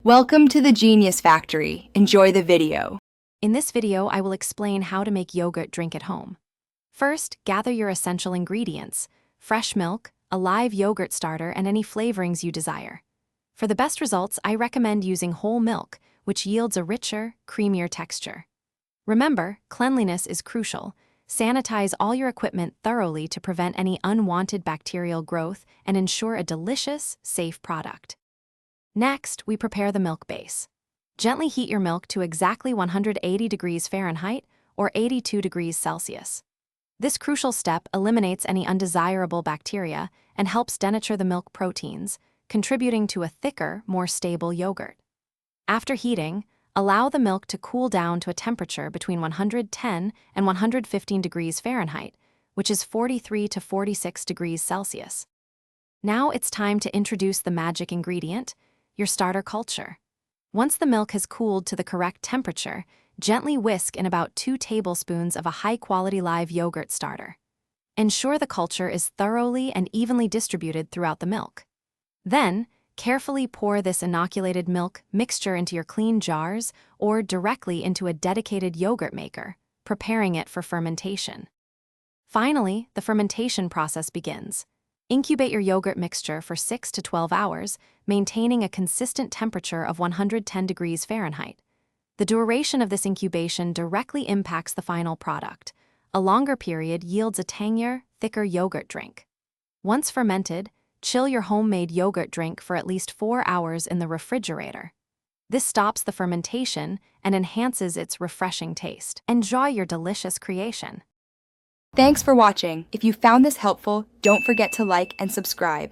Welcome to the Genius Factory. Enjoy the video. In this video, I will explain how to make yogurt drink at home. First, gather your essential ingredients: fresh milk, a live yogurt starter, and any flavorings you desire. For the best results, I recommend using whole milk, which yields a richer, creamier texture. Remember, cleanliness is crucial. Sanitize all your equipment thoroughly to prevent any unwanted bacterial growth and ensure a delicious, safe product. Next, we prepare the milk base. Gently heat your milk to exactly 180 degrees Fahrenheit or 82 degrees Celsius. This crucial step eliminates any undesirable bacteria and helps denature the milk proteins, contributing to a thicker, more stable yogurt. After heating, allow the milk to cool down to a temperature between 110 and 115 degrees Fahrenheit, which is 43 to 46 degrees Celsius. Now it's time to introduce the magic ingredient, your starter culture. Once the milk has cooled to the correct temperature, gently whisk in about 2 tablespoons of a high-quality live yogurt starter. Ensure the culture is thoroughly and evenly distributed throughout the milk. Then, carefully pour this inoculated milk mixture into your clean jars or directly into a dedicated yogurt maker, preparing it for fermentation. Finally, the fermentation process begins. Incubate your yogurt mixture for 6 to 12 hours, maintaining a consistent temperature of 110 degrees Fahrenheit. The duration of this incubation directly impacts the final product. A longer period yields a tangier, thicker yogurt drink. Once fermented, chill your homemade yogurt drink for at least 4 hours in the refrigerator. This stops the fermentation and enhances its refreshing taste. Enjoy your delicious creation. Thanks for watching. If you found this helpful, don't forget to like and subscribe.